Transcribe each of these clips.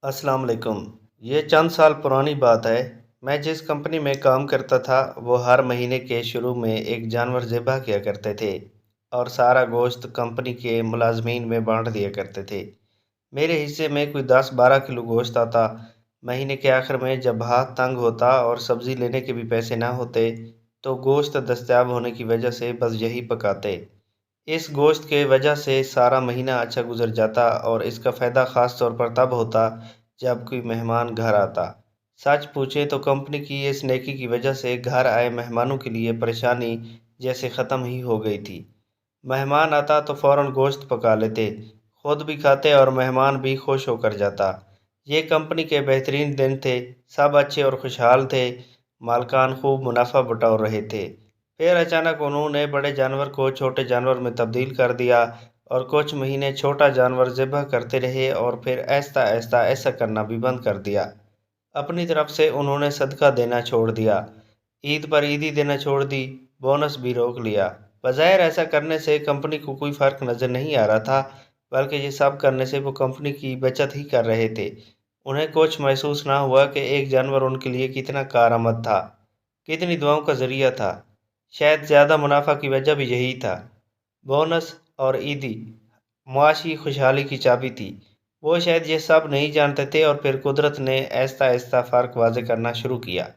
अस्सलाम वालेकुम। ये चंद साल पुरानी बात है। मैं जिस कंपनी में काम करता था वो हर महीने के शुरू में एक जानवर ज़िबह किया करते थे और सारा गोश्त कंपनी के मुलाजमीन में बांट दिया करते थे। मेरे हिस्से में कोई 10-12 किलो गोश्त आता। महीने के आखिर में जब हाथ तंग होता और सब्ज़ी लेने के भी पैसे ना होते तो गोश्त दस्तयाब होने की वजह से बस यही पकाते। इस गोश्त के वजह से सारा महीना अच्छा गुजर जाता और इसका फ़ायदा ख़ास तौर पर तब होता जब कोई मेहमान घर आता। सच पूछे तो कंपनी की इस नेकी की वजह से घर आए मेहमानों के लिए परेशानी जैसे ख़त्म ही हो गई थी। मेहमान आता तो फ़ौरन गोश्त पका लेते, खुद भी खाते और मेहमान भी खुश होकर जाता। ये कंपनी के बेहतरीन दिन थे, सब अच्छे और खुशहाल थे, मालकान खूब मुनाफा बटोर रहे थे। फिर अचानक उन्होंने बड़े जानवर को छोटे जानवर में तब्दील कर दिया और कुछ महीने छोटा जानवर ज़िबह करते रहे और फिर आहिस्ता आहिस्ता ऐसा करना भी बंद कर दिया। अपनी तरफ से उन्होंने सदका देना छोड़ दिया, ईद पर ईदी देना छोड़ दी, बोनस भी रोक लिया। बज़ाहिर ऐसा करने से कंपनी को कोई फ़र्क नज़र नहीं आ रहा था, बल्कि ये सब करने से वो कंपनी की बचत ही कर रहे थे। उन्हें कुछ महसूस ना हुआ कि एक जानवर उनके लिए कितना कारआमद था, कितनी दुआओं का ज़रिया था। शायद ज़्यादा मुनाफा की वजह भी यही था। बोनस और ईदी मुआशी खुशहाली की चाबी थी। वो शायद ये सब नहीं जानते थे और फिर कुदरत ने आहिस्ता आहिस्ता फ़र्क वाज़े करना शुरू किया।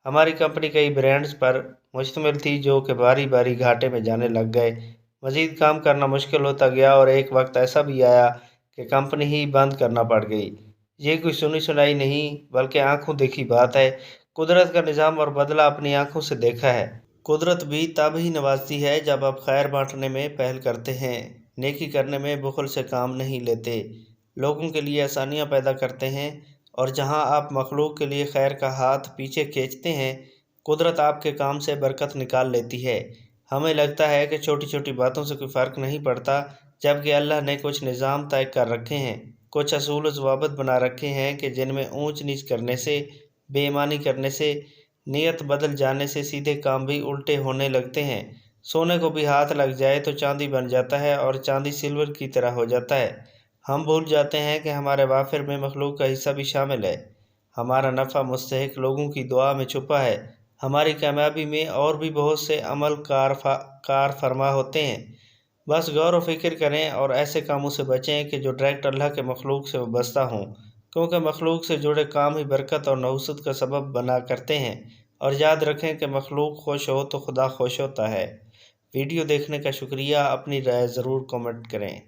हमारी कंपनी कई ब्रांड्स पर मुश्तमिल थी जो कि बारी बारी घाटे में जाने लग गए। मज़ीद काम करना मुश्किल होता गया और एक वक्त ऐसा भी आया कि कंपनी ही बंद करना पड़ गई। ये कोई सुनी सुनाई नहीं बल्कि आंखों देखी बात है। कुदरत का निज़ाम और बदला अपनी आंखों से देखा है। कुदरत भी तब ही नवाजती है जब आप खैर बांटने में पहल करते हैं, नेकी करने में बुखल से काम नहीं लेते, लोगों के लिए आसानियाँ पैदा करते हैं और जहाँ आप मखलूक के लिए खैर का हाथ पीछे खींचते हैं, कुदरत आपके काम से बरकत निकाल लेती है। हमें लगता है कि छोटी छोटी बातों से कोई फ़र्क नहीं पड़ता, जबकि अल्लाह ने कुछ निज़ाम तय कर रखे हैं, कुछ असूल व ज़वाबित बना रखे हैं कि जिनमें ऊंच नीच करने से, बेईमानी करने से, नियत बदल जाने से सीधे काम भी उल्टे होने लगते हैं। सोने को भी हाथ लग जाए तो चांदी बन जाता है और चांदी सिल्वर की तरह हो जाता है। हम भूल जाते हैं कि हमारे वाफिर में मखलूक का हिस्सा भी शामिल है। हमारा नफ़ा मुस्तहिक लोगों की दुआ में छुपा है। हमारी कामयाबी में और भी बहुत से अमल कार फरमा होते हैं। बस गौर व फिक्र करें और ऐसे कामों से बचें कि जो डायरेक्ट अल्लाह के मखलूक से वाबस्ता हों, क्योंकि मखलूक से जुड़े काम ही बरकत और नहुसत का सबब बना करते हैं। और याद रखें कि मखलूक खुश हो तो खुदा खुश होता है। वीडियो देखने का शुक्रिया। अपनी राय ज़रूर कमेंट करें।